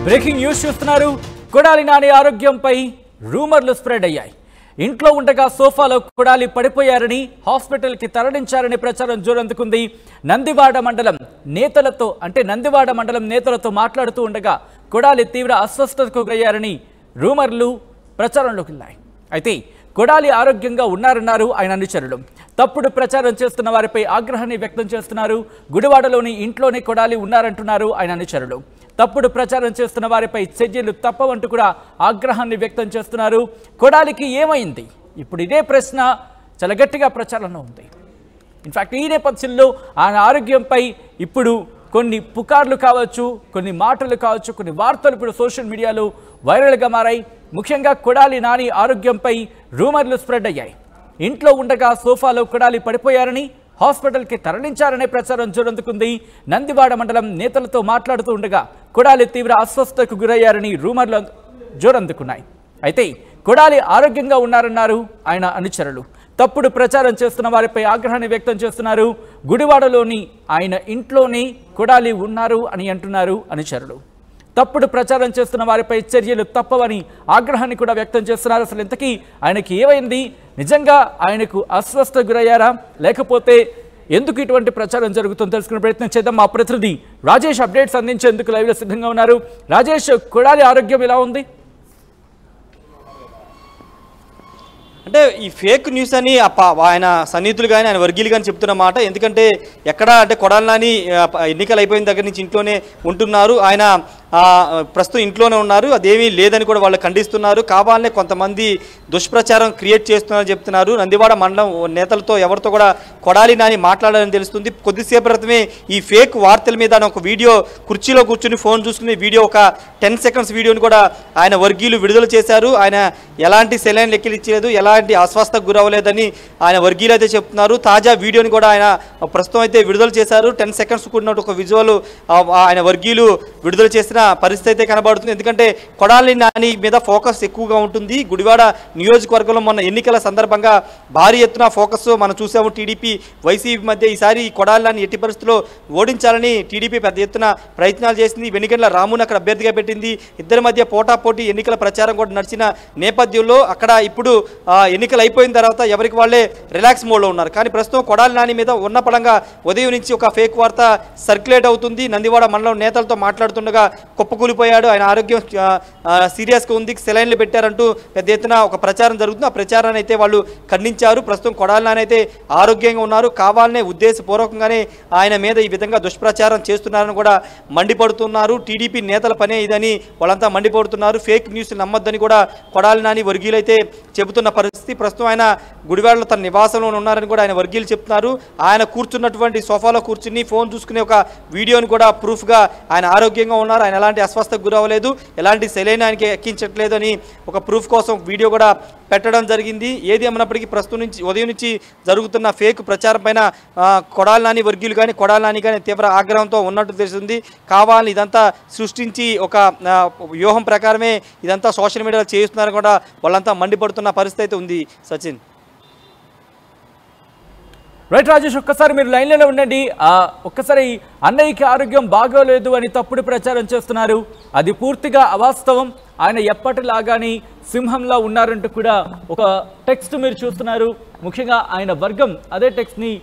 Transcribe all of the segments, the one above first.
Breaking news చూస్తున్నారు. కొడాలి నాని ఆరోగ్యంపై రూమర్లు spread అయ్యాయి. ఇంట్లో ఉండగా సోఫాలో కొడాలి పడిపోయారని హాస్పిటల్కి తరలించారని ప్రచారం జోరందుకుంది. నందివాడ మండలం నేతలతో మాట్లాడుతూ ఉండగా కొడాలి తీవ్ర అస్వస్థతకు గురయ్యారని రూమర్లు ప్రచారంలోకి ఉన్నాయి. అయితే కొడాలి ఆరోగ్యంగా ఉన్నారన్నారు ఆయన అనుచరులు. తప్పుడు ప్రచారం చేస్తున్న వారిపై ఆగ్రహాన్ని వ్యక్తం చేస్తున్నారు. గుడివాడలోని ఇంట్లోనే కొడాలి ఉన్నారంటున్నారు ఆయన అనుచరులు. తప్పుడు ప్రచారం చేస్తున్న వారిపై చర్యలు తప్పవంటూ కూడా ఆగ్రహాన్ని వ్యక్తం చేస్తున్నారు. కొడాలికి ఏమైంది? ఇప్పుడు ఇదే ప్రశ్న చాలా గట్టిగా ప్రచారంలో ఉంది. ఇన్ఫాక్ట్ ఈ నేపథ్యంలో ఆయన ఆరోగ్యంపై ఇప్పుడు కొన్ని పుకార్లు కావచ్చు, కొన్ని మాటలు కావచ్చు, కొన్ని వార్తలు ఇప్పుడు సోషల్ మీడియాలో వైరల్గా మారాయి. ముఖ్యంగా కొడాలి నాని ఆరోగ్యంపై రూమర్లు స్ప్రెడ్ అయ్యాయి. ఇంట్లో ఉండగా సోఫాలో కొడాలి పడిపోయారని హాస్పిటల్కి తరలించారనే ప్రచారం జోరందుకుంది. నందివాడ మండలం నేతలతో మాట్లాడుతూ ఉండగా కొడాలి తీవ్ర అస్వస్థతకు గురయ్యారని రూమర్లు జోరందుకున్నాయి. అయితే కొడాలి ఆరోగ్యంగా ఉన్నారన్నారు ఆయన అనుచరులు. తప్పుడు ప్రచారం చేస్తున్న వారిపై ఆగ్రహాన్ని వ్యక్తం చేస్తున్నారు. గుడివాడలోని ఆయన ఇంట్లోనే కొడాలి ఉన్నారు అని అంటున్నారు అనుచరులు. తప్పుడు ప్రచారం చేస్తున్న వారిపై చర్యలు తప్పవని ఆగ్రహాన్ని కూడా వ్యక్తం చేస్తున్నారు. అసలు ఇంతకీ ఆయనకి ఏమైంది? నిజంగా ఆయనకు అస్వస్థత గురయ్యారా, లేకపోతే ఎందుకు ఇటువంటి ప్రచారం జరుగుతుందో తెలుసుకునే ప్రయత్నం చేద్దాం. మా ప్రతినిధి రాజేష్ అప్డేట్స్ అందించేందుకు లైవ్లో సిద్ధంగా ఉన్నారు. రాజేష్, కొడాలి ఆరోగ్యం ఎలా ఉంది? అంటే ఈ ఫేక్ న్యూస్ అని ఆయన సన్నిహితులు కానీ ఆయన వర్గీయులు కానీ చెప్తున్న మాట. ఎందుకంటే ఎక్కడ అంటే కొడాలి నాని ఎన్నికలు అయిపోయిన దగ్గర నుంచి ఇంట్లోనే ఉంటున్నారు. ఆయన ప్రస్తుతం ఇంట్లోనే ఉన్నారు. అదేమీ లేదని కూడా వాళ్ళు ఖండిస్తున్నారు. కావాలనే కొంతమంది దుష్ప్రచారం క్రియేట్ చేస్తున్నారని చెప్తున్నారు. నందివాడ మండలం నేతలతో ఎవరితో కూడా కొడాలి నాని మాట్లాడాలని తెలుస్తుంది. కొద్దిసేపు క్రితమే ఈ ఫేక్ వార్తల మీద ఒక వీడియో, కుర్చీలో కూర్చుని ఫోన్ చూసుకునే వీడియో, ఒక 10 సెకండ్స్ వీడియోని కూడా ఆయన వర్గీయులు విడుదల చేశారు. ఆయన ఎలాంటి సెలైన్ లెక్కలిచ్చలేదు, ఎలాంటి అస్వస్థతకు గురవలేదని ఆయన వర్గీయులు అయితే చెప్తున్నారు. తాజా వీడియోని కూడా ఆయన ప్రస్తుతం అయితే విడుదల చేశారు. 10 సెకండ్స్ కూడినట్టు ఒక విజువల్ ఆయన వర్గీయులు విడుదల చేసిన పరిస్థితి అయితే కనబడుతుంది. ఎందుకంటే కొడాలి నాని మీద ఫోకస్ ఎక్కువగా ఉంటుంది. గుడివాడ నియోజకవర్గంలో మొన్న ఎన్నికల సందర్భంగా భారీ ఎత్తున ఫోకస్ మనం చూసాము. టీడీపీ వైసీపీ మధ్య ఈసారి కొడాలి నాని ఎట్టి పరిస్థితుల్లో ఓడించాలని టీడీపీ పెద్ద ఎత్తున ప్రయత్నాలు చేసింది. వెనిగండ్ల రామును అక్కడ అభ్యర్థిగా పెట్టింది. ఇద్దరి మధ్య పోటాపోటీ ఎన్నికల ప్రచారం కూడా నడిచిన నేపథ్యంలో అక్కడ ఇప్పుడు ఎన్నికలు అయిపోయిన తర్వాత ఎవరికి వాళ్ళే రిలాక్స్ మోడ్లో ఉన్నారు. కానీ ప్రస్తుతం కొడాలి నాని మీద ఉన్న పడంగా ఉదయం నుంచి ఒక ఫేక్ వార్త సర్క్యులేట్ అవుతుంది. నందివాడ మండలం నేతలతో మాట్లాడుతుండగా కుప్పకూలిపోయాడు, ఆయన ఆరోగ్యం సీరియస్గా ఉంది, సెలైన్లు పెట్టారంటూ పెద్ద ఎత్తున ఒక ప్రచారం జరుగుతుంది. ఆ ప్రచారాన్ని అయితే వాళ్ళు ఖండించారు. ప్రస్తుతం కొడాలి నాని అయితే ఆరోగ్యంగా ఉన్నారు. కావాలనే ఉద్దేశపూర్వకంగానే ఆయన మీద ఈ విధంగా దుష్ప్రచారం చేస్తున్నారని కూడా మండిపడుతున్నారు. టీడీపీ నేతల పనే ఇదని వాళ్ళంతా మండిపడుతున్నారు. ఫేక్ న్యూస్ నమ్మొద్దని కూడా కొడాలి నాని వర్గీయులు అయితే చెబుతున్న పరిస్థితి. ప్రస్తుతం ఆయన గుడివాడలో తన నివాసంలో ఉన్నారని కూడా ఆయన వర్గీయులు చెప్తున్నారు. ఆయన కూర్చున్నటువంటి సోఫాలో కూర్చుని ఫోన్ చూసుకునే ఒక వీడియోని కూడా ప్రూఫ్గా ఆయన ఆరోగ్యంగా ఉన్నారు, ఆయన ఎలాంటి అస్వస్థతకు గురవ్వలేదు, ఎలాంటి సెలైన్ ఆయనకి ఎక్కించట్లేదు అని ఒక ప్రూఫ్ కోసం వీడియో కూడా పెట్టడం జరిగింది. ఏది ఏమన్నప్పటికీ ప్రస్తుతం నుంచి ఉదయం నుంచి జరుగుతున్న ఫేక్ ప్రచారం పైన కొడాలి నాని వర్గీయులు కానీ కొడాలి నాని కానీ తీవ్ర ఆగ్రహంతో ఉన్నట్టు తెలుస్తుంది. కావాలని ఇదంతా సృష్టించి ఒక వ్యూహం ప్రకారమే ఇదంతా సోషల్ మీడియాలో చేస్తున్నారని కూడా వాళ్ళంతా మండిపడుతున్న పరిస్థితి అయితే ఉంది. సచిన్, రైట్ రాజేష్, ఒక్కసారి మీరు లైన్లోనే ఉండండి. ఒక్కసారి అన్నయ్యకి ఆరోగ్యం బాగోలేదు అని తప్పుడు ప్రచారం చేస్తున్నారు. అది పూర్తిగా అవాస్తవం. ఆయన ఎప్పటిలాగాని సింహంలా ఉన్నారంటూ కూడా ఒక టెక్స్ట్ మీరు చూస్తున్నారు. ముఖ్యంగా ఆయన వర్గం అదే టెక్స్ట్ని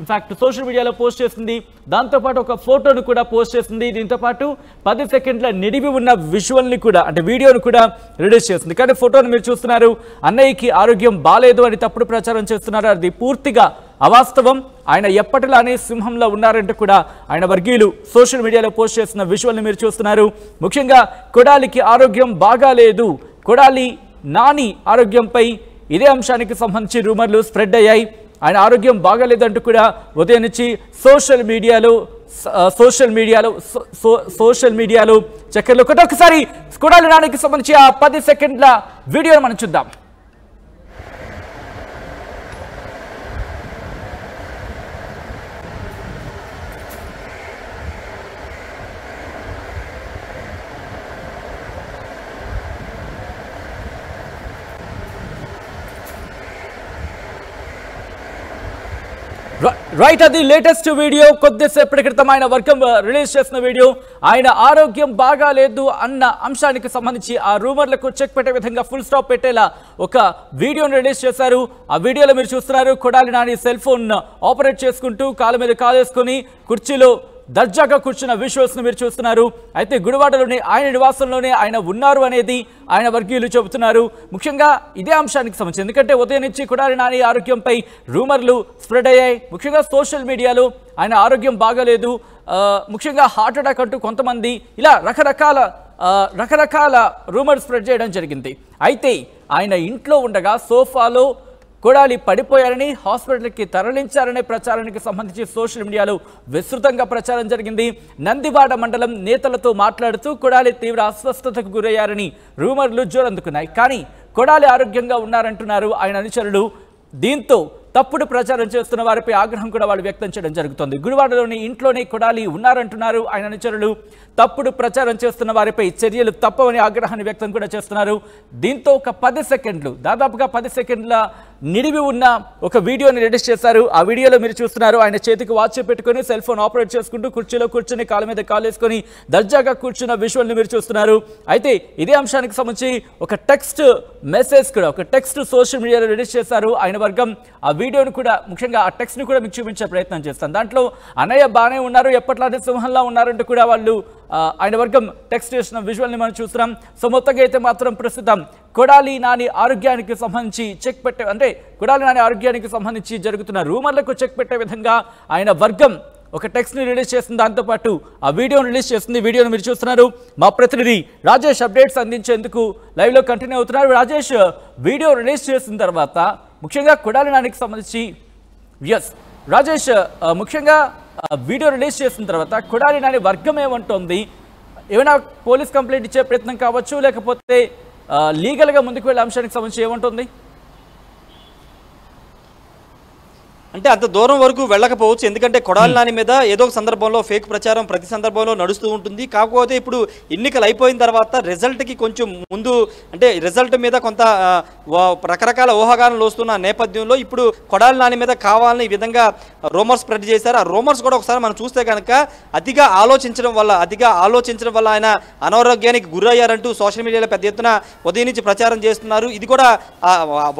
ఇన్ఫాక్ట్ సోషల్ మీడియాలో పోస్ట్ చేసింది. దాంతోపాటు ఒక ఫోటోను కూడా పోస్ట్ చేసింది. దీంతోపాటు 10 సెకండ్ల నిడివి ఉన్న విజువల్ని కూడా, అంటే వీడియోను కూడా రిలీజ్ చేసింది. కానీ ఫోటోను మీరు చూస్తున్నారు. అన్నయ్యకి ఆరోగ్యం బాలేదు అని తప్పుడు ప్రచారం చేస్తున్నారు. అది పూర్తిగా అవాస్తవం. ఆయన ఎప్పటిలానే సింహంలో ఉన్నారంటూ కూడా ఆయన వర్గీయులు సోషల్ మీడియాలో పోస్ట్ చేసిన విజువల్ని మీరు చూస్తున్నారు. ముఖ్యంగా కొడాలికి ఆరోగ్యం బాగాలేదు, కొడాలి నాని ఆరోగ్యంపై ఇదే అంశానికి సంబంధించి రూమర్లు స్ప్రెడ్ అయ్యాయి. ఆయన ఆరోగ్యం బాగాలేదంటూ కూడా ఉదయం నుంచి సోషల్ మీడియాలో చక్కర్లు. ఒకసారి కొడాలి నానికి సంబంధించి ఆ 10 సెకండ్ల వీడియోను మనం చూద్దాం. రైట్, అది లేటెస్ట్ వీడియో. కొద్దిసేపటి క్రితం ఆయన వర్గం రిలీజ్ చేసిన వీడియో. ఆయన ఆరోగ్యం బాగా లేదు అన్న అంశానికి సంబంధించి ఆ రూమర్లకు చెక్ పెట్టే విధంగా ఫుల్ స్టాప్ పెట్టేలా ఒక వీడియోను రిలీజ్ చేశారు. ఆ వీడియోలో మీరు చూస్తున్నారు Kodali Nani cell phone operate చేసుకుంటూ కాలు మీద కాలేసుకుని కుర్చీలో దర్జాగా కూర్చున్న విజువల్స్ ను మీరు చూస్తున్నారు. అయితే గుడివాడలోని ఆయన నివాసంలోనే ఆయన ఉన్నారు అనేది ఆయన వర్గీయులు చెబుతున్నారు. ముఖ్యంగా ఇదే అంశానికి సంబంధించి, ఎందుకంటే ఉదయం నుంచి కొడాలి నాని ఆరోగ్యంపై రూమర్లు స్ప్రెడ్ అయ్యాయి. ముఖ్యంగా సోషల్ మీడియాలో ఆయన ఆరోగ్యం బాగాలేదు, ముఖ్యంగా హార్ట్ అటాక్ అంటూ కొంతమంది ఇలా రకరకాల రూమర్స్ స్ప్రెడ్ చేయడం జరిగింది. అయితే ఆయన ఇంట్లో ఉండగా సోఫాలో కొడాలి పడిపోయారని, హాస్పిటల్కి తరలించారనే ప్రచారానికి సంబంధించి సోషల్ మీడియాలో విస్తృతంగా ప్రచారం జరిగింది. నందివాడ మండలం నేతలతో మాట్లాడుతూ కొడాలి తీవ్ర అస్వస్థతకు గురయ్యారని రూమర్లు జోరందుకున్నాయి. కానీ కొడాలి ఆరోగ్యంగా ఉన్నారంటున్నారు ఆయన అనుచరులు. దీంతో తప్పుడు ప్రచారం చేస్తున్న వారిపై ఆగ్రహం కూడా వాళ్ళు వ్యక్తం చేయడం జరుగుతుంది. గుడివాడలోని ఇంట్లోనే కొడాలి ఉన్నారంటున్నారు ఆయన అనుచరులు. తప్పుడు ప్రచారం చేస్తున్న వారిపై చర్యలు తప్పవని ఆగ్రహాన్ని వ్యక్తం కూడా చేస్తున్నారు. దీంతో ఒక 10 సెకండ్లు, దాదాపుగా 10 సెకండ్ల నిడివి ఉన్న ఒక వీడియోని రిలీజ్ చేశారు. ఆ వీడియోలో మీరు చూస్తున్నారు ఆయన చేతికి వాచ్ పెట్టుకుని సెల్ ఫోన్ ఆపరేట్ చేసుకుంటూ కుర్చీలో కూర్చుని కాలు మీద కాలేసుకొని దర్జాగా కూర్చున్న విజువల్ని మీరు చూస్తున్నారు. అయితే ఇదే అంశానికి సంబంధించి ఒక టెక్స్ట్ మెసేజ్ కూడా, ఒక టెక్స్ట్ సోషల్ మీడియాలో రిలీజ్ చేశారు ఆయన వర్గం. ఆ వీడియోను కూడా, ముఖ్యంగా ఆ టెక్స్ట్ని కూడా మీకు చూపించే ప్రయత్నం చేస్తాను. దాంట్లో అన్నయ్య బాగానే ఉన్నారు, ఎప్పట్లానే సింహంలా ఉన్నారంటూ కూడా వాళ్ళు ఆయన వర్గం టెక్స్ట్ చేసిన విజువల్ని మనం చూస్తున్నాం. సో మొత్తంగా అయితే మాత్రం ప్రస్తుతం కొడాలి నాని ఆరోగ్యానికి సంబంధించి చెక్ పెట్టే, అంటే కొడాలి నాని ఆరోగ్యానికి సంబంధించి జరుగుతున్న రూమర్లకు చెక్ పెట్టే విధంగా ఆయన వర్గం ఒక టెక్స్ట్ని రిలీజ్ చేస్తుంది. దాంతోపాటు ఆ వీడియోను రిలీజ్ చేస్తుంది. వీడియోను మీరు చూస్తున్నారు. మా ప్రతినిధి రాజేష్ అప్డేట్స్ అందించేందుకు లైవ్లో కంటిన్యూ అవుతున్నారు. రాజేష్, వీడియో రిలీజ్ చేసిన తర్వాత ముఖ్యంగా కొడాలి నానికి సంబంధించి రాజేష్, ముఖ్యంగా వీడియో రిలీజ్ చేసిన తర్వాత కొడాలి నాని వర్గం ఏమంటోంది? ఏమైనా పోలీస్ కంప్లైంట్ ఇచ్చే ప్రయత్నం కావచ్చు, లేకపోతే లీగల్గా ముందుకు వెళ్ళే అంశానికి సంబంధించి ఏమంటుంది? అంటే అంత దూరం వరకు వెళ్ళకపోవచ్చు, ఎందుకంటే కొడాలి నాని మీద ఏదో ఒక సందర్భంలో ఫేక్ ప్రచారం ప్రతి సందర్భంలో నడుస్తూ ఉంటుంది. కాకపోతే ఇప్పుడు ఎన్నికలు అయిపోయిన తర్వాత రిజల్ట్కి కొంచెం ముందు, అంటే రిజల్ట్ మీద కొంత రకరకాల ఊహాగానాలు వస్తున్న నేపథ్యంలో ఇప్పుడు కొడాలి నాని మీద కావాలని ఈ విధంగా రూమర్స్ స్ప్రెడ్ చేశారు. ఆ రూమర్స్ కూడా ఒకసారి మనం చూస్తే కనుక అతిగా ఆలోచించడం వల్ల ఆయన అనారోగ్యానికి గురయ్యారంటూ సోషల్ మీడియాలో పెద్ద ఎత్తున ఉదయం నుంచి ప్రచారం చేస్తున్నారు. ఇది కూడా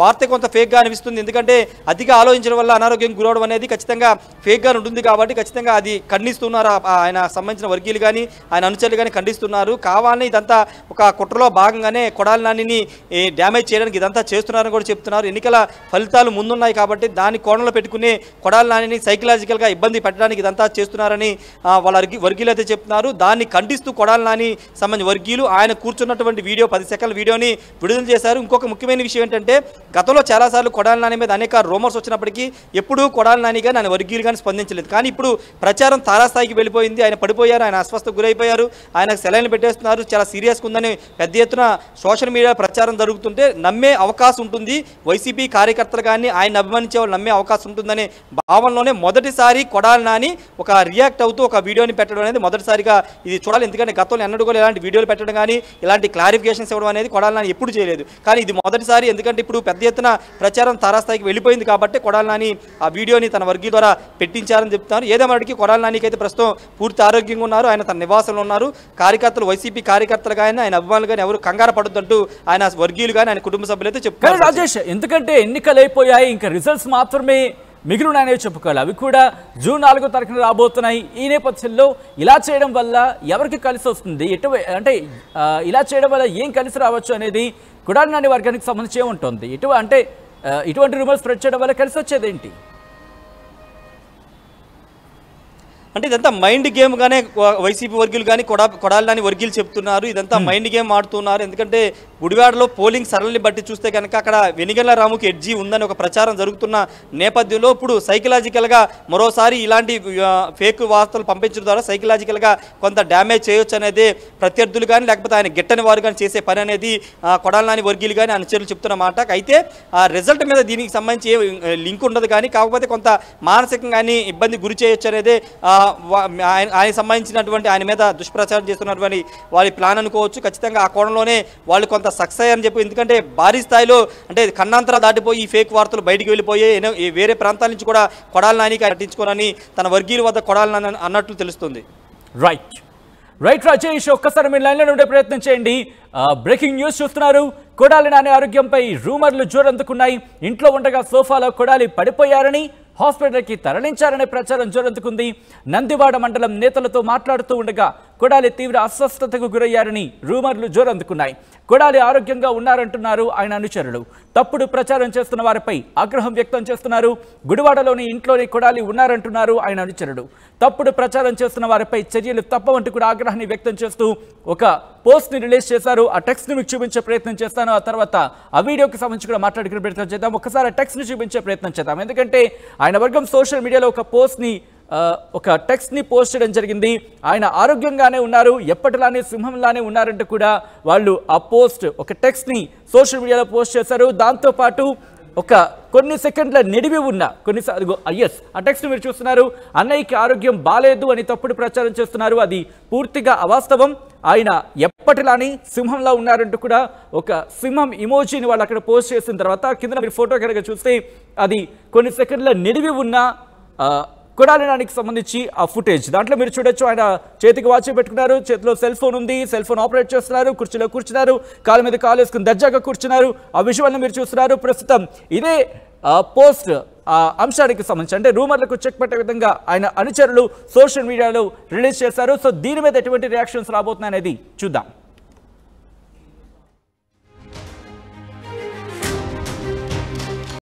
వార్త కొంత ఫేక్గా అనిపిస్తుంది, ఎందుకంటే అతిగా ఆలోచించడం వల్ల అనారోగ్యం గురవడం అనేది ఖచ్చితంగా ఫేక్గా ఉంటుంది. కాబట్టి ఖచ్చితంగా అది ఖండిస్తున్నారు ఆయన సంబంధించిన వర్గీయులు కానీ ఆయన అనుచరులు కానీ ఖండిస్తున్నారు. కావాలని ఇదంతా ఒక కుట్రలో భాగంగానే కొడాలి నానిని డ్యామేజ్ చేయడానికి ఇదంతా చేస్తున్నారని కూడా చెప్తున్నారు. ఎన్నికల ఫలితాలు ముందున్నాయి కాబట్టి దాని కోణంలో పెట్టుకునే కొడాలి నానిని సైకలాజికల్గా ఇబ్బంది పెట్టడానికి ఇదంతా చేస్తున్నారని వాళ్ళ వర్గీయులు అయితే చెప్తున్నారు. దాన్ని ఖండిస్తూ కొడాలి నాని సంబంధించిన వర్గీయులు ఆయన కూర్చున్నటువంటి వీడియో 10 సెకండ్ల వీడియోని విడుదల చేశారు. ఇంకొక ముఖ్యమైన విషయం ఏంటంటే, గతంలో చాలాసార్లు కొడాలి నాని మీద అనేక రూమర్స్ వచ్చినప్పటికీ ఎప్పుడూ కొడాలి నాని కానీ ఆయన వర్గీయులు కానీ స్పందించలేదు. కానీ ఇప్పుడు ప్రచారం తారాస్థాయికి వెళ్ళిపోయింది. ఆయన పడిపోయారు, ఆయన అస్వస్థకు గురైపోయారు, ఆయనకు సెలైన్లు పెట్టేస్తున్నారు, చాలా సీరియస్గా ఉందని పెద్ద ఎత్తున సోషల్ మీడియా ప్రచారం జరుగుతుంటే నమ్మే అవకాశం ఉంటుంది. వైసీపీ కార్యకర్తలు కానీ ఆయన అభిమానించే వాళ్ళు నమ్మే అవకాశం ఉంటుందనే భావనలోనే మొదటిసారి కొడాలి నాని ఒక రియాక్ట్ అవుతూ ఒక వీడియోని పెట్టడం అనేది మొదటిసారిగా ఇది చూడాలి. ఎందుకంటే గతంలో ఎన్నడూ కూడా ఇలాంటి వీడియోలు పెట్టడం కానీ ఇలాంటి క్లారిఫికేషన్స్ ఇవ్వడం అనేది కొడాలి నాని ఎప్పుడు చేయలేదు. కానీ ఇది మొదటిసారి, ఎందుకంటే ఇప్పుడు పెద్ద ఎత్తున ప్రచారం తారాస్థాయికి వెళ్ళిపోయింది కాబట్టి కొడాలి నాని ఆ వీడియోని తన వర్గీయ ద్వారా పెట్టించారని చెప్తున్నారు. ఏదేమడికి కొడాలి నానికి అయితే ప్రస్తుతం పూర్తి ఆరోగ్యంగా ఉన్నారు, ఆయన తన నివాసంలో ఉన్నారు. కార్యకర్తలు, వైసీపీ కార్యకర్తలు కానీ ఆయన అభిమానులు కానీ ఎవరు కంగారు పడొద్దంటూ ఆయన వర్గీయులు కానీ ఆయన కుటుంబ సభ్యులు అయితే చెప్తున్నారు. రాజేష్, ఎందుకంటే ఎన్నికలు అయిపోయాయి, ఇంకా రిజల్ట్స్ మాత్రమే మిగిలిననే చెప్పుకోవాలి. అవి కూడా జూన్ 4వ తారీఖున రాబోతున్నాయి. ఈ నేపథ్యంలో ఇలా చేయడం వల్ల ఎవరికి కలిసి వస్తుంది, అంటే ఇలా చేయడం వల్ల ఏం కలిసి రావచ్చు అనేది కొడాలి నాని వర్గానికి సంబంధించి ఏముంటుంది? ఇటువంటి రూమర్స్ స్ప్రెడ్ చేయడం వల్ల కలిసి వచ్చేది ఏంటి? అంటే ఇదంతా మైండ్ గేమ్ గానే వైసీపీ వర్గీయులు కానీ కొడాలి నాని వర్గీయులు చెప్తున్నారు. ఇదంతా మైండ్ గేమ్ ఆడుతున్నారు. ఎందుకంటే గుడివాడలో పోలింగ్ సరళిని బట్టి చూస్తే కనుక అక్కడ వెనిగళ్ల రాముకి ఎడ్జి ఉందని ఒక ప్రచారం జరుగుతున్న నేపథ్యంలో ఇప్పుడు సైకలాజికల్గా మరోసారి ఇలాంటి ఫేక్ వార్తలు పంపించడం ద్వారా సైకలాజికల్గా కొంత డ్యామేజ్ చేయొచ్చు అనేది ప్రత్యర్థులు కానీ లేకపోతే ఆయన గిట్టని వారు కానీ చేసే పని అనేది కొడాలి నాని వర్గీయులు కానీ అనుచరులు చెప్తున్న మాట. అయితే ఆ రిజల్ట్ మీద దీనికి సంబంధించి లింక్ ఉండదు, కానీ కాకపోతే కొంత మానసికంగా ఇబ్బంది గురి చేయొచ్చు అనేది ఆయన సంబంధించినటువంటి ఆయన మీద దుష్ప్రచారం చేస్తున్నటువంటి వారి ప్లాన్ అనుకోవచ్చు. ఖచ్చితంగా ఆ కోణంలోనే వాళ్ళు కొంత సక్సెస్ అయ్యారని చెప్పి, ఎందుకంటే భారీ స్థాయిలో అంటే ఖండాంతరాలు దాటిపోయి ఈ ఫేక్ వార్తలు బయటికి వెళ్ళిపోయి వేరే ప్రాంతాల నుంచి కూడా కొడాలి నానికి పట్టించుకోనని తన వర్గీయుల వద్ద కొడాలి నాని అన్నట్లు తెలుస్తుంది. రైట్ రాజేష్, ఒక్కసారి మీరు లైన్లో ఉండే ప్రయత్నం చేయండి. బ్రేకింగ్ న్యూస్ చూస్తున్నారు. కొడాలి నాని ఆరోగ్యంపై రూమర్లు జోరందుకున్నాయి. ఇంట్లో ఉండగా సోఫాలో కొడాలి పడిపోయారని, హాస్పిటల్కి తరలించారనే ప్రచారం జోరందుకుంది. నందివాడ మండలం నేతలతో మాట్లాడుతూ ఉండగా కొడాలి తీవ్ర అస్వస్థతకు గురయ్యారని రూమర్లు జోరందుకున్నాయి. కొడాలి ఆరోగ్యంగా ఉన్నారంటున్నారు ఆయన అనుచరులు. తప్పుడు ప్రచారం చేస్తున్న వారిపై ఆగ్రహం వ్యక్తం చేస్తున్నారు. గుడివాడలోని ఇంట్లోని కొడాలి ఉన్నారంటున్నారు ఆయన అనుచరులు. తప్పుడు ప్రచారం చేస్తున్న వారిపై చర్యలు తప్పవంటూ కూడా ఆగ్రహాన్ని వ్యక్తం చేస్తూ ఒక పోస్ట్ ని రిలీజ్ చేశారు. ఆ టెక్స్ట్ ని మీకు చూపించే ప్రయత్నం చేస్తాను. ఆ తర్వాత ఆ వీడియోకి సంబంధించి కూడా మాట్లాడుకునే ప్రయత్నం చేద్దాం. ఒకసారి టెక్స్ట్ ని చూపించే ప్రయత్నం చేద్దాం. ఎందుకంటే ఆయన వర్గం సోషల్ మీడియాలో ఒక టెక్స్ట్ ని పోస్ట్ చేయడం జరిగింది. ఆయన ఆరోగ్యంగానే ఉన్నారు, ఎప్పటిలానే సింహంలానే ఉన్నారంటూ కూడా వాళ్ళు ఆ పోస్ట్ ఒక టెక్స్ట్ ని సోషల్ మీడియాలో పోస్ట్ చేశారు. దాంతో పాటు ఒక కొన్ని సెకండ్ల నిడివి ఉన్న ఆ టెక్స్ట్ మీరు చూస్తున్నారు. అన్నయ్యకి ఆరోగ్యం బాలేదు అని తప్పుడు ప్రచారం చేస్తున్నారు. అది పూర్తిగా అవాస్తవం. ఆయన ఎప్పటిలానే సింహంలా ఉన్నారంటూ కూడా ఒక సింహం ఇమోజీని వాళ్ళు అక్కడ పోస్ట్ చేసిన తర్వాత కింద మీరు ఫోటో కనుక చూస్తే అది కొన్ని సెకండ్ల నిడివి ఉన్న కొడాలి నానికి సంబంధించి ఆ ఫుటేజ్. దాంట్లో మీరు చూడొచ్చు, ఆయన చేతికి వాచ్ పెట్టుకున్నారు, చేతిలో సెల్ ఫోన్ ఉంది, సెల్ ఫోన్ ఆపరేట్ చేస్తున్నారు, కుర్చీలో కూర్చున్నారు, కాలు మీద కాలు వేసుకుని దర్జాగా కూర్చున్నారు. ఆ విజువల్ని మీరు చూస్తున్నారు. ప్రస్తుతం ఇదే పోస్ట్ ఆ అంశానికి సంబంధించి అంటే రూమర్లకు చెక్ పెట్టే విధంగా ఆయన అనుచరులు సోషల్ మీడియాలో రిలీజ్ చేశారు. సో దీని మీద ఎటువంటి రియాక్షన్స్ రాబోతున్నాయి అనేది చూద్దాం.